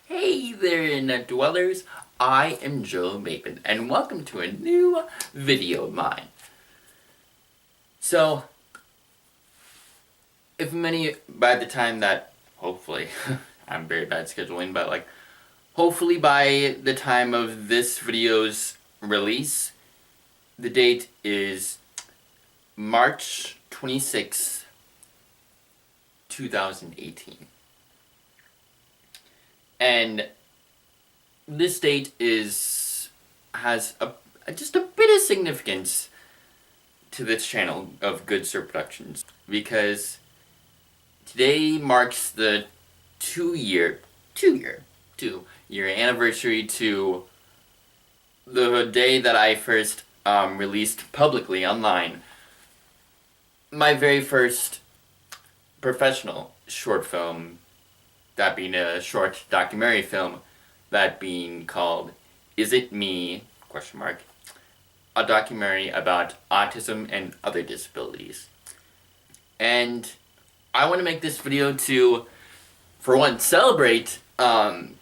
Hey there, Internet dwellers. I am Joe Maven, and welcome to a new video of mine. So, if by the time that, hopefully, I'm very bad at scheduling, but hopefully by the time of this video's release, the date is March 26th, 2018. And this date has just a bit of significance to this channel of Good Sir Productions, because today marks the two-year anniversary to the day that I first released publicly online my very first professional short film, that being a short documentary film, that being called Is It Me? A documentary about autism and other disabilities. And I want to make this video to, for one, celebrate the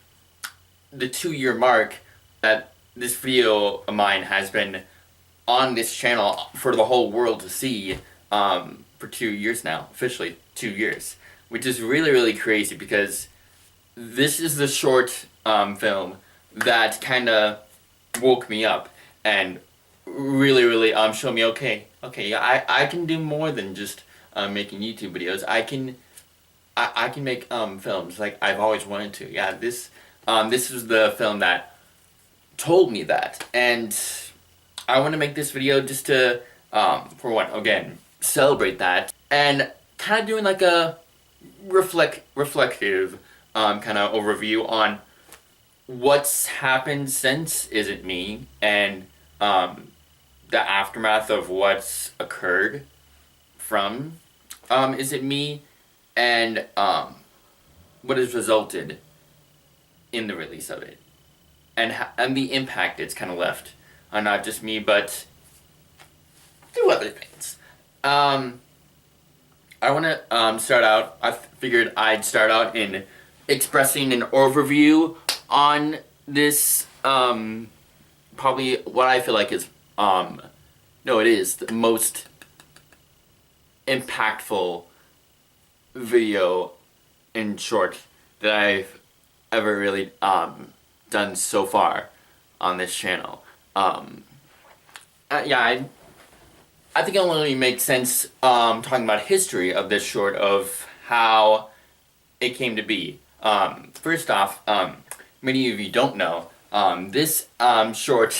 2-year mark that this video of mine has been on this channel for the whole world to see for 2 years now, officially 2 years. Which is really, really crazy, because this is the short film that kind of woke me up and really showed me, okay, yeah, I can do more than just making YouTube videos. I can make films like I've always wanted to. Yeah, this was the film that told me that, and I want to make this video just to, for one, again, celebrate that, and kind of doing like a reflective kind of overview on what's happened since Is It Me, and the aftermath of what's occurred from Is It Me, and what has resulted in the release of it, and the impact it's kind of left on not just me, but through other things. I want to start out, I figured I'd start out in expressing an overview on this, probably what I feel like is, it is the most impactful video in short that I've ever really done so far on this channel. I think it only makes sense talking about history of this short, of how it came to be. First off, many of you don't know, this short,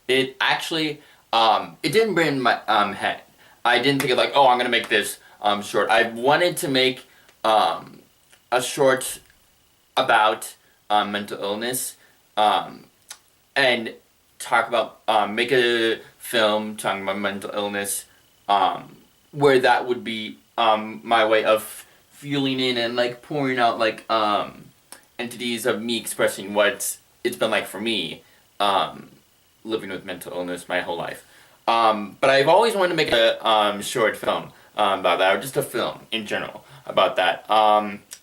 it actually, it didn't bring in my head. I didn't think of like, oh, I'm gonna make this short. I wanted to make a short about mental illness, and talk about, make a film talking about mental illness, where that would be my way of feeling in and like pouring out like entities of me expressing what it's been like for me living with mental illness my whole life. But I've always wanted to make a short film about that, or just a film in general about that.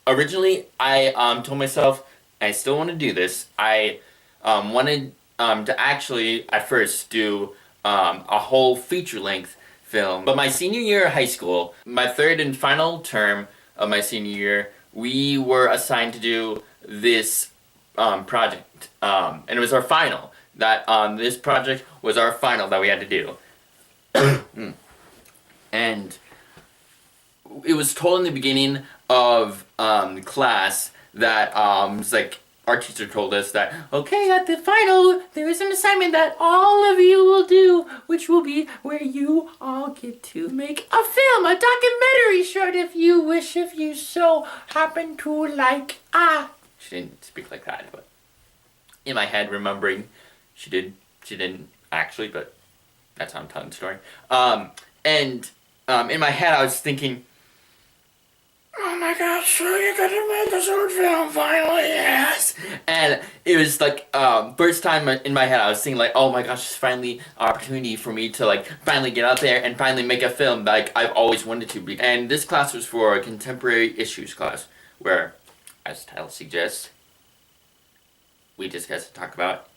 Originally, I told myself I still want to do this. I wanted to actually at first do a whole feature-length film. But my senior year of high school, my third and final term of my senior year, we were assigned to do this project. And it was our final. This project was our final that we had to do. And it was told in the beginning of class that it's like, our teacher told us that, okay, at the final, there is an assignment that all of you will do, which will be where you all get to make a film, a documentary short, if you wish, if you so happen to like. She didn't speak like that, but in my head, remembering, she didn't actually, but that's how I'm telling the story. In my head, I was thinking, oh my gosh, so you're gonna make a short film finally, yes! And it was like, first time in my head I was thinking like, oh my gosh, it's finally an opportunity for me to like, finally get out there and finally make a film that like, I've always wanted to be. And this class was for a contemporary issues class, where, as the title suggests, we just got to talk about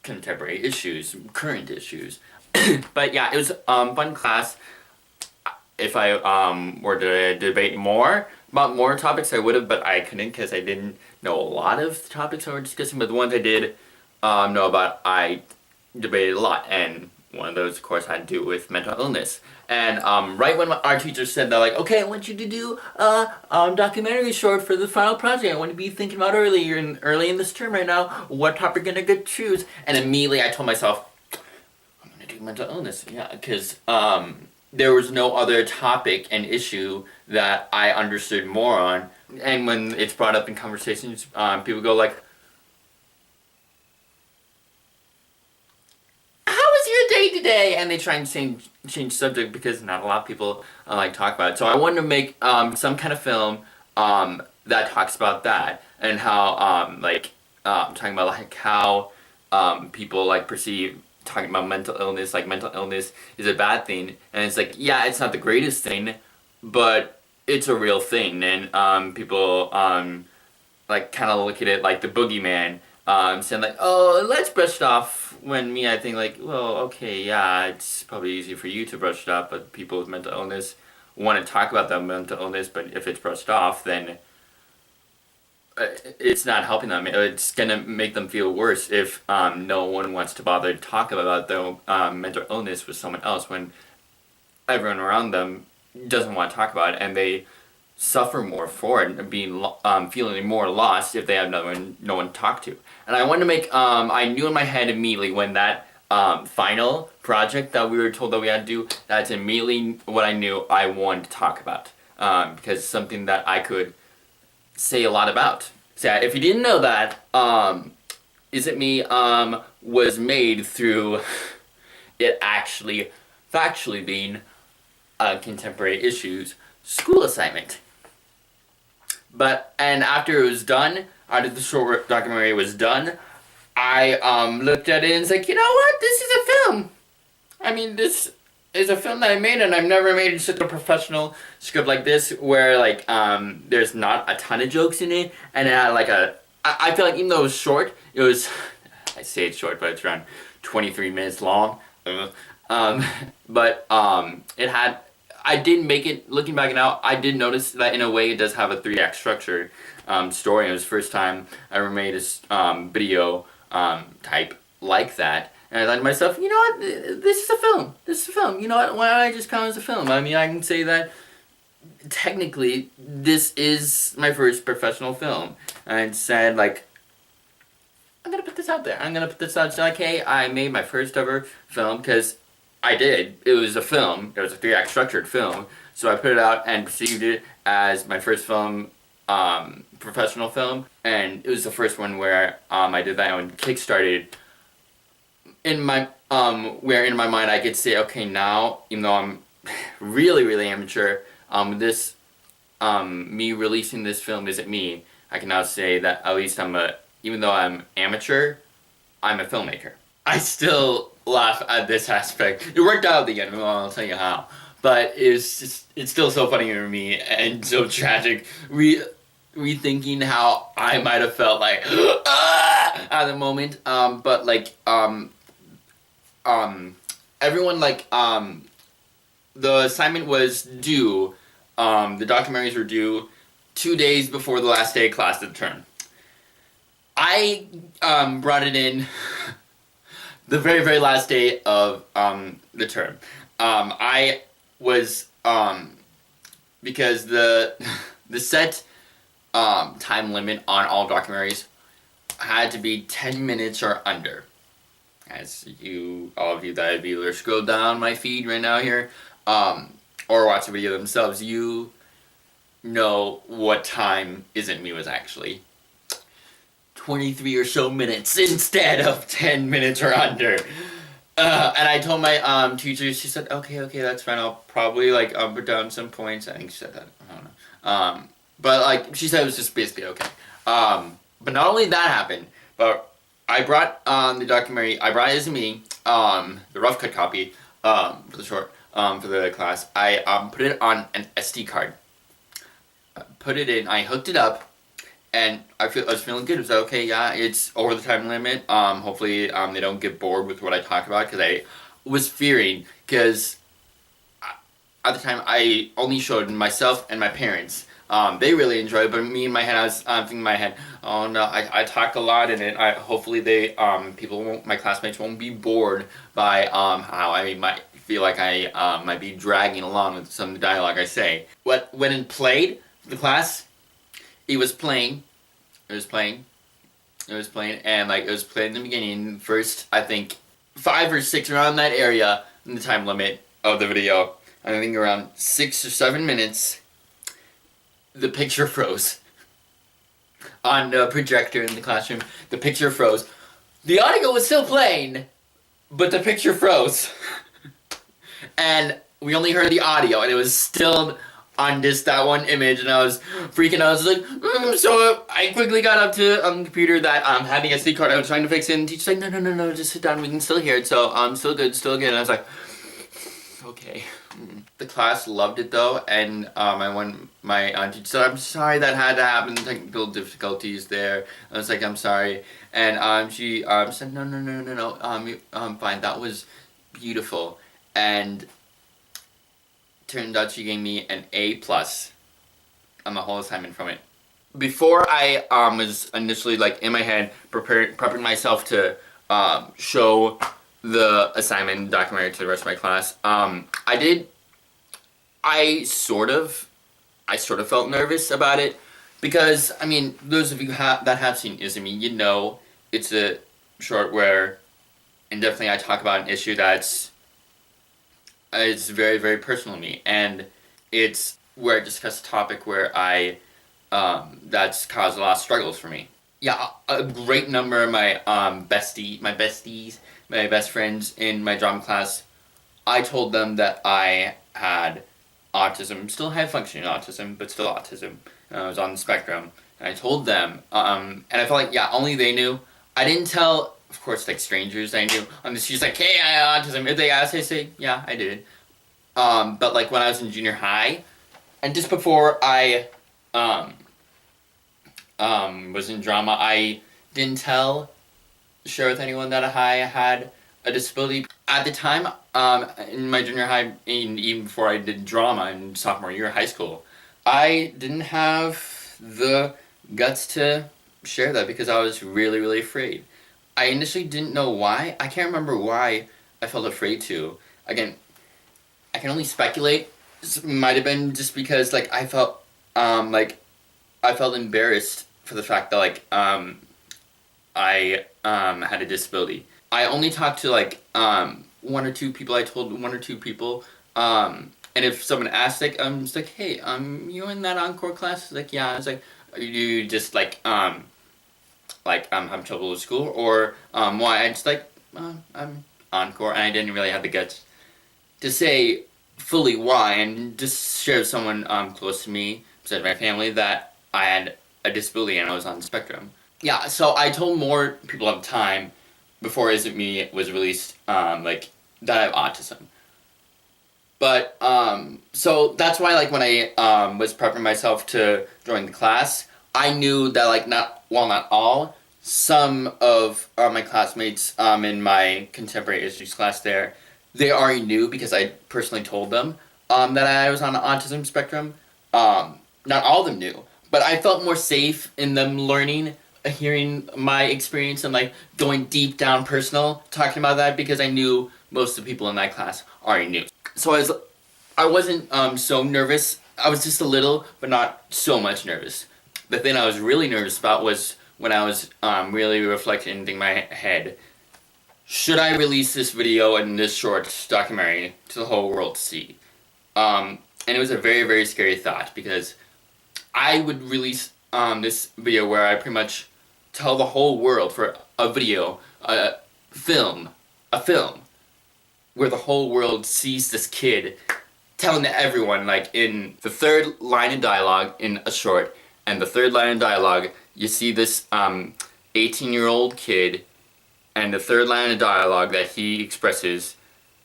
contemporary issues, current issues. But yeah, it was fun class. If I were to debate more about more topics, I would have, but I couldn't because I didn't know a lot of the topics I were discussing. But the ones I did know about, I debated a lot, and one of those, of course, had to do with mental illness. And right when our teacher said that, like, okay, I want you to do a documentary short for the final project. I want to be thinking about early in this term right now, what topic you're gonna choose. And immediately I told myself, I'm gonna do mental illness, yeah, because there was no other topic and issue that I understood more on. And when it's brought up in conversations, people go like, "How was your day today?" And they try and change subject because not a lot of people like talk about it. So I wanted to make some kind of film that talks about that and how talking about like how people like perceive talking about mental illness, like mental illness is a bad thing, and it's like, yeah, it's not the greatest thing, but it's a real thing, and people like kind of look at it like the boogeyman, saying like, oh, let's brush it off. When me, I think like, well, okay, yeah, it's probably easy for you to brush it off, but people with mental illness want to talk about their mental illness, but if it's brushed off, then it's not helping them. It's gonna make them feel worse if no one wants to bother to talk about their mental illness with someone else when everyone around them doesn't want to talk about it, and they suffer more for it and feeling more lost if they have no one to talk to. And I wanted to make I knew in my head immediately when that final project that we were told that we had to do, that's immediately what I knew I wanted to talk about, because it's something that I could say a lot about. So if you didn't know that, Is It Me was made through it actually factually being a contemporary issues school assignment. And after it was done, after the short documentary was done, I looked at it and was like, you know what? This is a film. I mean, this is a film that I made, and I've never made such a professional script like this, where like there's not a ton of jokes in it, and it had like I feel like even though it was short, it was I say it's short, but it's around 23 minutes long. It had. I did make it. Looking back now, I did notice that in a way it does have a 3-act structure story. It was the first time I ever made a video type like that. And I thought to myself, you know what, this is a film. This is a film. You know what, why don't I just count it as a film? I mean, I can say that technically this is my first professional film. And I said, like, I'm gonna put this out there. I'm gonna put this out. So, like, hey, I made my first ever film, because I did. It was a film. It was a 3-act structured film. So I put it out and perceived it as my first film, professional film. And it was the first one where I did that on Kickstarted. In my where in my mind I could say, okay, now, even though I'm really, really amateur, this me releasing this film Is It Me, I can now say that at least even though I'm amateur, I'm a filmmaker. I still laugh at this aspect. It worked out at the end, well, I'll tell you how. But it's still so funny to me and so tragic. Rethinking how I might have felt like at the moment. But like everyone like the assignment was due. The documentaries were due 2 days before the last day of class of the term. I brought it in the very, very last day of the term. I was because the set time limit on all documentaries had to be 10 minutes or under. As all of you that have either scrolled down my feed right now here, or watch the video themselves, you know what time Is It Me was actually. 23 or so minutes instead of 10 minutes or under. And I told my teacher, she said, okay, that's fine. I'll probably like put down some points. I think she said that. I don't know. But like she said, it was just basically okay. But not only that happened, but I brought the documentary. I brought Is It Me, the rough cut copy for the short for the class. I put it on an SD card. Put it in. I hooked it up. and I was feeling good. It was like, okay, yeah, it's over the time limit. Hopefully, they don't get bored with what I talk about, because I was fearing, because at the time I only showed myself and my parents. They really enjoyed it, but me in my head, I was thinking in my head, oh no, I talk a lot in it. Hopefully they, people won't, my classmates won't be bored by how I might feel like I might be dragging along with some of the dialogue I say. When it played for the class, it was playing, it was playing, it was playing, and like it was playing in the beginning. First, I think 5 or 6 around that area in the time limit of the video. I think around 6 or 7 minutes, the picture froze. On the projector in the classroom, the picture froze. The audio was still playing, but the picture froze. And we only heard the audio, and it was still on just that one image, and I was freaking out. I was like, so I quickly got up to the computer that had the SD card. I was trying to fix it, and the teacher's like, no, just sit down, we can still hear it, so still good, and I was like, okay. The class loved it though, and my auntie said, I'm sorry that had to happen, technical difficulties there. I was like, I'm sorry, and she said, no, fine, that was beautiful, and turned out she gave me an A+ on the whole assignment from it. Before I was initially like in my head prepping myself to show the assignment documentary to the rest of my class, I sort of felt nervous about it, because I mean, those of you that have seen Izumi, you know it's a short where, and definitely I talk about an issue that's it's very, very personal to me, and it's where I discuss a topic where that's caused a lot of struggles for me. Yeah, a great number of my besties, my best friends in my drama class, I told them that I had autism, still had functioning autism, but still autism. I was on the spectrum. And I told them, and I felt like, yeah, only they knew. I didn't tell, of course, like strangers I knew. She's like, hey, I have autism. If they ask, I say, yeah, I did. But like when I was in junior high, and just before I was in drama, I didn't share with anyone that I had a disability. At the time, in my junior high, and even before I did drama in sophomore year of high school, I didn't have the guts to share that, because I was really, really afraid. I initially didn't know why. I can't remember why I felt afraid to. Again, I can only speculate. This might have been just because like I felt embarrassed for the fact that like I had a disability. I only talked to like 1 or 2 people. I told 1 or 2 people. And if someone asked, like, I'm just like, hey, you in that encore class? Like, yeah. I was like, are you just like having trouble with school, or why? I just like, I'm encore, and I didn't really have the guts to say fully why, and just share with someone close to me, besides my family, that I had a disability and I was on the spectrum. Yeah, so I told more people at the time, before Is It Me was released, like, that I have autism. But, so that's why, like, when I was prepping myself to join the class, I knew that, like, not all, some of my classmates in my contemporary issues class there, they already knew, because I personally told them that I was on the autism spectrum. Not all of them knew, but I felt more safe in them learning, hearing my experience, and like going deep down personal, talking about that, because I knew most of the people in that class already knew. So I wasn't so nervous. I was just a little, but not so much nervous. The thing I was really nervous about was when I was really reflecting in my head, should I release this video and this short documentary to the whole world to see? And it was a very, very scary thought, because I would release this video where I pretty much tell the whole world for a video, a film, where the whole world sees this kid telling to everyone, like in the 3rd line of dialogue in a short, and the 3rd line of dialogue, you see this 18-year-old kid, and the 3rd line of dialogue that he expresses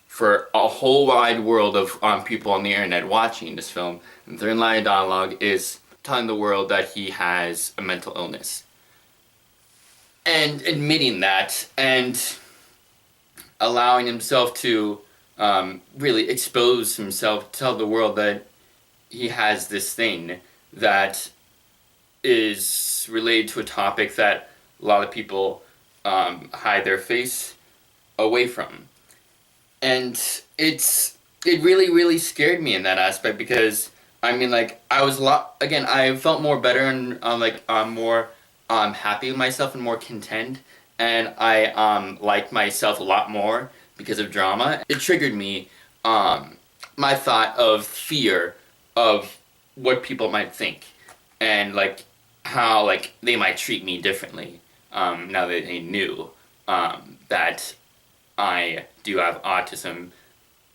for a whole wide world of people on the internet watching this film. And the 3rd line of dialogue is, telling the world that he has a mental illness. And admitting that and allowing himself to really expose himself, tell the world that he has this thing that is related to a topic that a lot of people hide their face away from. And it really scared me in that aspect because I mean like I was a lot again I felt more better and more happy with myself and more content, and I liked myself a lot more because of drama. It triggered me my thought of fear of what people might think and like how like they might treat me differently now that they knew that I do have autism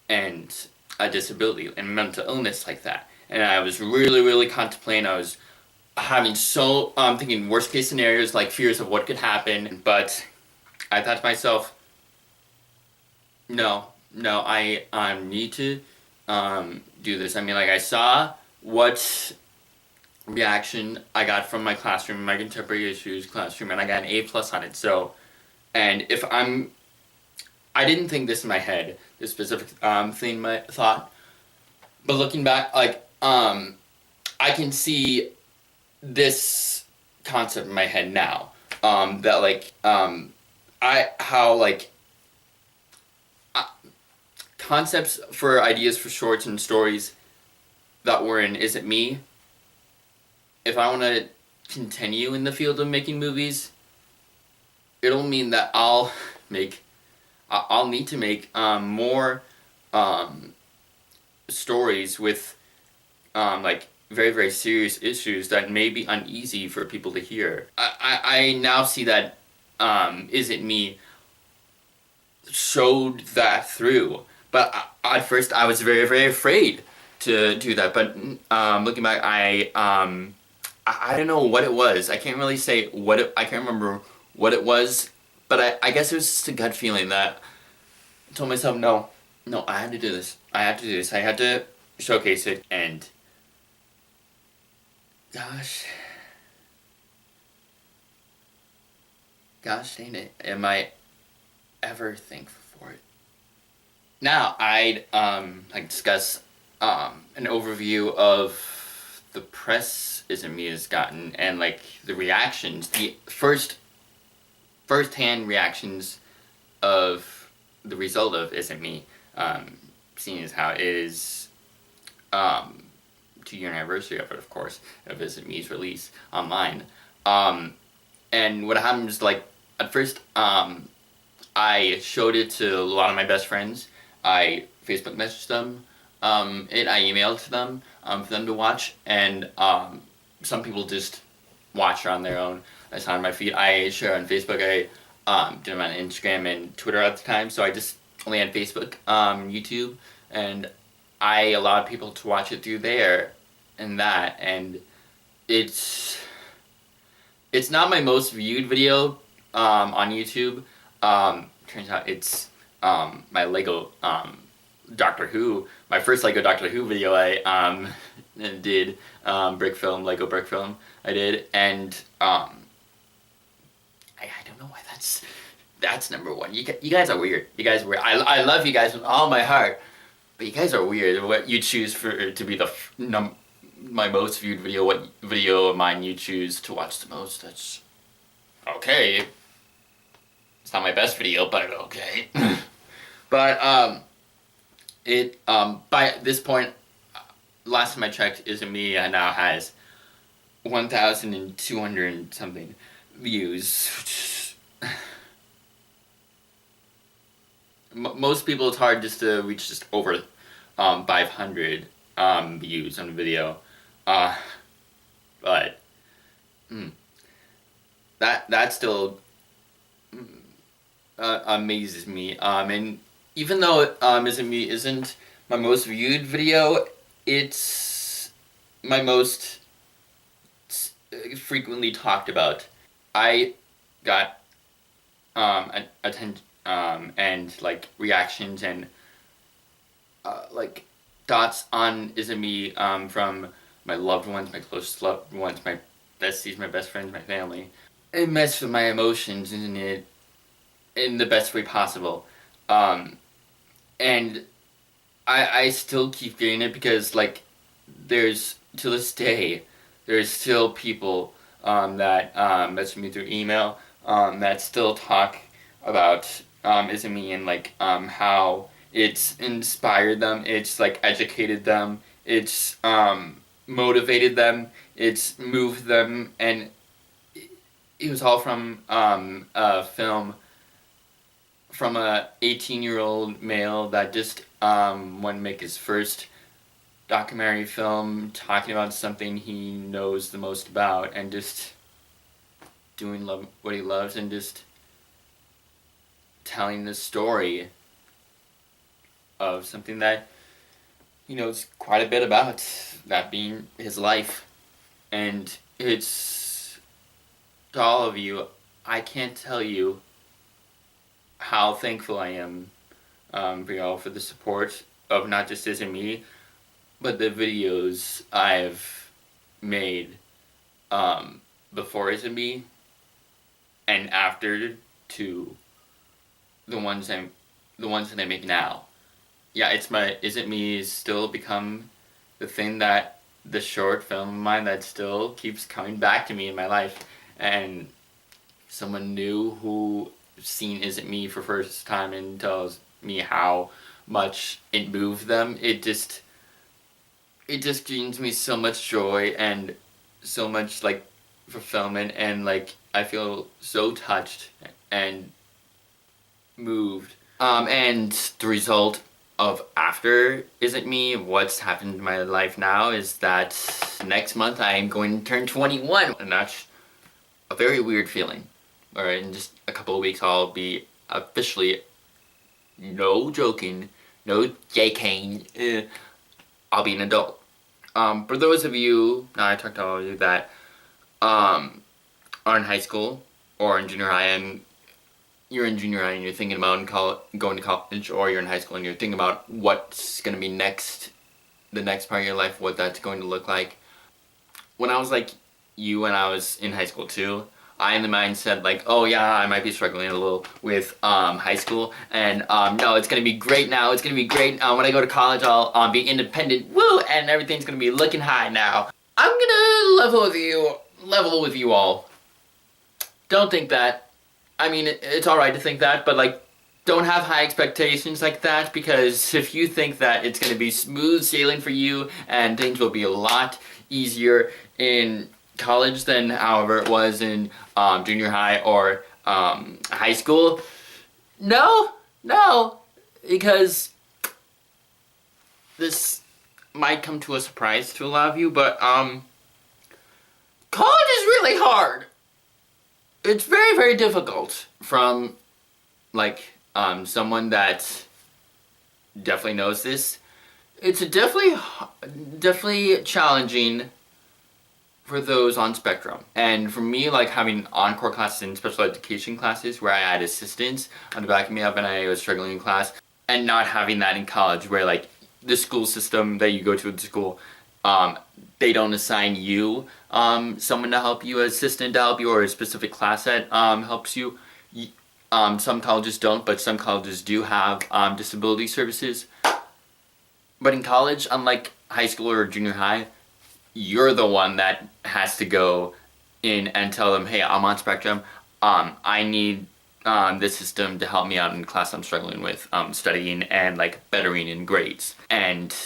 and a disability and mental illness like that. And I was really contemplating. I was having thinking worst case scenarios, like fears of what could happen. But I thought to myself, no, I need to do this. I mean, like I saw what reaction I got from my classroom, my contemporary issues classroom, and I got an A+ on it. So, and if I didn't think this in my head, this specific thing, my thought. But looking back, like, I can see this concept in my head now. That like, concepts for ideas for shorts and stories that were in Is It Me? If I want to continue in the field of making movies, it'll mean that I'll need to make more stories with like very serious issues that may be uneasy for people to hear. I now see that Is It Me showed that through, but at first I was very afraid to do that. But looking back, I don't know what it was. I can't really say I can't remember what it was, but I guess it was just a gut feeling that I told myself, no, I had to do this. I had to showcase it, and gosh dang it, am I ever thankful for it. Now I'd like discuss an overview of the press Is It Me has gotten and like the reactions, the first-hand reactions of the result of Is It Me, seeing as how it is 2-year anniversary of it, of course, of Is It Me's release online. And what happened is, like, at first, I showed it to a lot of my best friends. I Facebook messaged them, I emailed to them for them to watch, and some people just watch it on their own. I saw on my feed. I share on Facebook. I did them on Instagram and Twitter at the time, so I just only had Facebook, YouTube, and I allowed people to watch it through there and that, and it's not my most viewed video on YouTube. Turns out it's my Lego Doctor Who, my first Lego Doctor Who video I did, Lego brick film I did, and I don't know why that's number one. You guys are weird. You guys are weird. I love you guys with all my heart, but you guys are weird. What you choose for to be my most viewed video, what video of mine you choose to watch the most, that's okay. It's not my best video, but okay. But by this point, last time I checked, Is It Me now has 1,200 something views. Most people, it's hard just to reach just over 500 views on a video. But that still amazes me. And even though Is It Me isn't my most viewed video, it's my most frequently talked about. I got attention and like reactions and like thoughts on Is It Me from my loved ones, my closest loved ones, my besties, my best friends, my family. It messed with my emotions in the best way possible. Um, and I still keep getting it because like there's to this day there's still people that message me through email that still talk about Isn't Me and like how it's inspired them, it's like educated them, it's motivated them, it's moved them, and it was all from a film from a 18-year-old male that just wanted to make his first documentary film talking about something he knows the most about and just doing what he loves and just telling the story of something that he knows quite a bit about, that being his life. And it's to all of you, I can't tell you how thankful I am for y'all for the support of not just Isn't Me, but the videos I've made before Isn't Me and after to the ones that I make now. Yeah, it's my Isn't Me is still become the thing that the short film of mine that still keeps coming back to me in my life. And someone new who seen Isn't Me for first time and tells me how much it moved them, it just brings me so much joy and so much like fulfillment, and like I feel so touched and moved. And the result of after Isn't Me, what's happened in my life now is that next month I am going to turn 21, and that's a very weird feeling. Or in just a couple of weeks I'll be officially, no joking, no JKing, I'll be an adult. For those of you, now I talked to all of you that are in high school or in junior high, and you're in junior high and you're thinking about going to college, or you're in high school and you're thinking about what's going to be next, the next part of your life, what that's going to look like. When I was like you, when I was in high school too, I in the mindset like, oh yeah, I might be struggling a little with high school, and no, it's gonna be great now. It's gonna be great. When I go to college, I'll be independent, woo, and everything's gonna be looking high now. I'm gonna level with you all. Don't think that. I mean, it's all right to think that, but like, don't have high expectations like that, because if you think that it's gonna be smooth sailing for you and things will be a lot easier in college than however it was in junior high or high school, no, because this might come to a surprise to a lot of you, but college is really hard. It's very, very difficult. From like someone that definitely knows this, it's definitely challenging for those on spectrum. And for me, like having encore classes and special education classes where I had assistants on the back of me up and I was struggling in class, and not having that in college where like the school system that you go to at the school, they don't assign you someone to help you, an assistant to help you, or a specific class that helps you. Some colleges don't, but some colleges do have disability services. But in college, unlike high school or junior high, you're the one that has to go in and tell them, hey, I'm on spectrum. I need this system to help me out in class I'm struggling with studying and like bettering in grades. And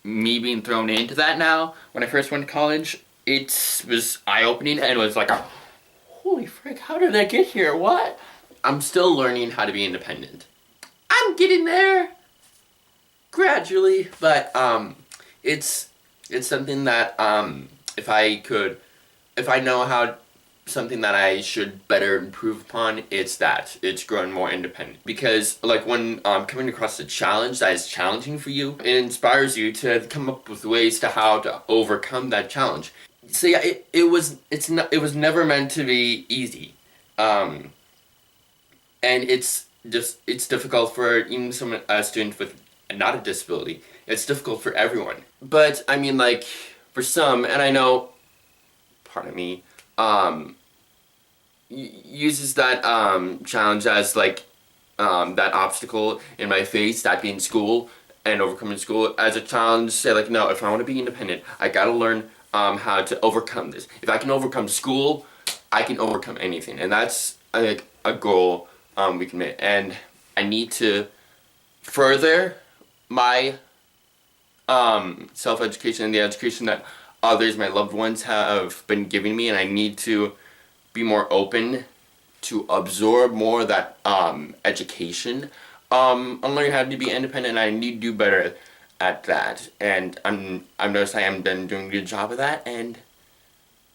me being thrown into that now, when I first went to college, it was eye-opening, and it was like, holy frick, how did I get here? What? I'm still learning how to be independent. I'm getting there gradually, but it's something that if I know how, something that I should better improve upon, it's growing more independent. Because like when coming across a challenge that is challenging for you, it inspires you to come up with ways to how to overcome that challenge. So yeah, it was never meant to be easy, and it's difficult for even a student with not a disability. It's difficult for everyone. But I mean, like, for some, and I know, pardon me, um, uses that challenge as like that obstacle in my face, that being school and overcoming school, as a challenge. Say like, no, if I want to be independent, I gotta learn how to overcome this. If I can overcome school, I can overcome anything, and that's like a goal we can make. And I need to further my self-education and the education that others, my loved ones, have been giving me, and I need to be more open to absorb more of that education on learning how to be independent, and I need to do better at that. And I've noticed I haven't been doing a good job of that, and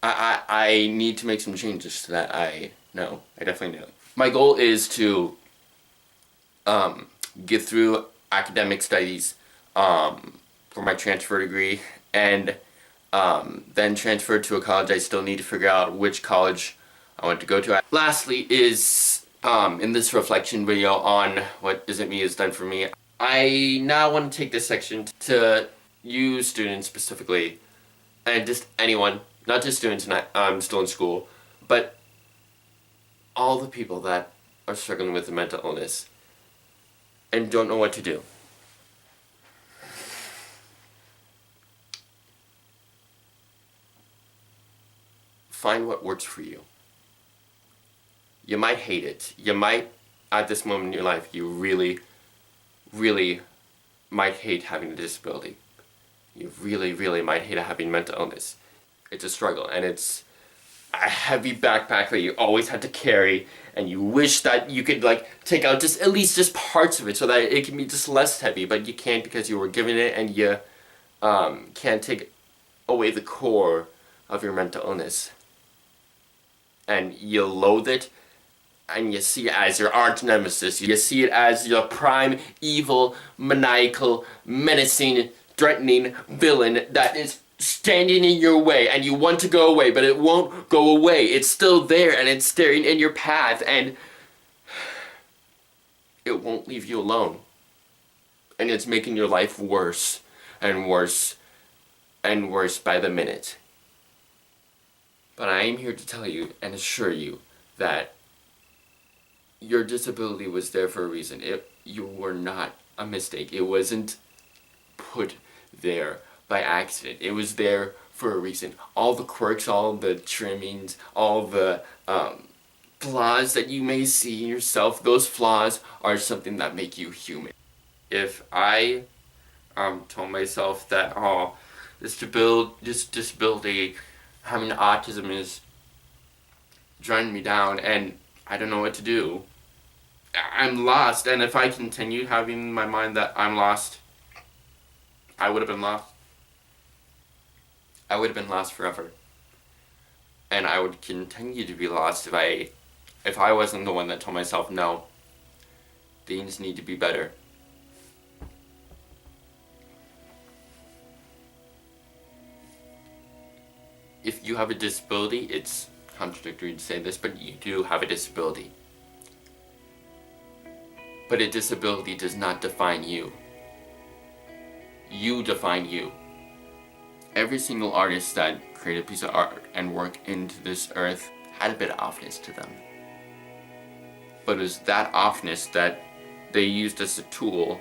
I need to make some changes to that. I definitely know. My goal is to get through academic studies for my transfer degree, and then transfer to a college. I still need to figure out which college I want to go to. Lastly is, in this reflection video on what Is It Me has done for me, I now want to take this section to you students specifically, and just anyone, not just students still in school, but all the people that are struggling with a mental illness and don't know what to do. Find what works for you. You might hate it. You might, at this moment in your life, you really, really might hate having a disability. You really, really might hate having mental illness. It's a struggle, and it's a heavy backpack that you always had to carry, and you wish that you could like take out just at least just parts of it so that it can be just less heavy, but you can't because you were given it, and you can't take away the core of your mental illness. And you loathe it, and you see it as your arch nemesis. You see it as your prime, evil, maniacal, menacing, threatening villain that is standing in your way, and you want to go away, but it won't go away. It's still there, and it's staring in your path, and it won't leave you alone. And it's making your life worse and worse and worse by the minute. But I am here to tell you and assure you that your disability was there for a reason. You were not a mistake. It wasn't put there by accident. It was there for a reason. All the quirks, all the trimmings, all the flaws that you may see in yourself, those flaws are something that make you human. If I told myself that, this disability, having autism is driving me down and I don't know what to do, I'm lost, and if I continued having in my mind that I'm lost, I would have been lost. I would have been lost forever. And I would continue to be lost if I wasn't the one that told myself, no, things need to be better. If you have a disability, it's contradictory to say this, but you do have a disability. But a disability does not define you. You define you. Every single artist that created a piece of art and worked into this earth had a bit of offness to them. But it was that offness that they used as a tool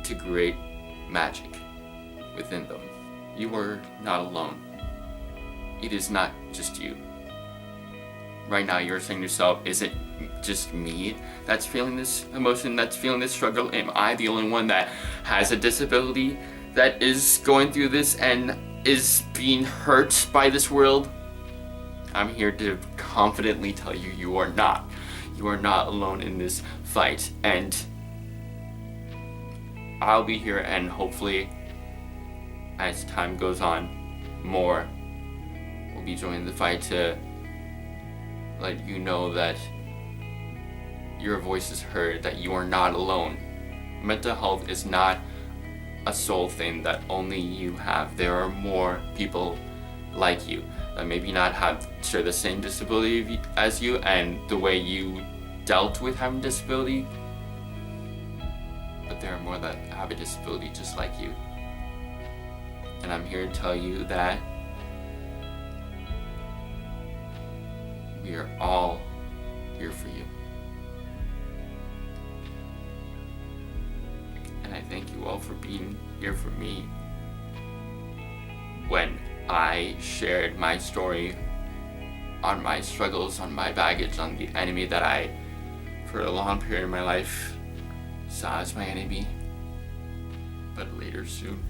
to create magic within them. You were not alone. It is not just you. Right now you're saying to yourself, is it just me that's feeling this emotion, that's feeling this struggle? Am I the only one that has a disability that is going through this and is being hurt by this world? I'm here to confidently tell you, you are not. You are not alone in this fight, and I'll be here, and hopefully as time goes on, more will be joining the fight to let you know that your voice is heard, that you are not alone. Mental health is not a sole thing that only you have. There are more people like you that maybe not share the same disability as you and the way you dealt with having disability, but there are more that have a disability just like you. And I'm here to tell you that we are all here for you. And I thank you all for being here for me. When I shared my story on my struggles, on my baggage, on the enemy that I, for a long period of my life, saw as my enemy, but later soon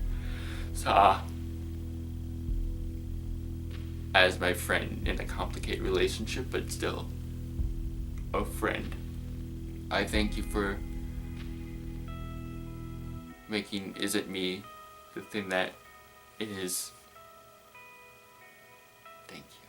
saw as my friend in a complicated relationship, but still a friend. I thank you for making Is It Me the thing that it is. Thank you.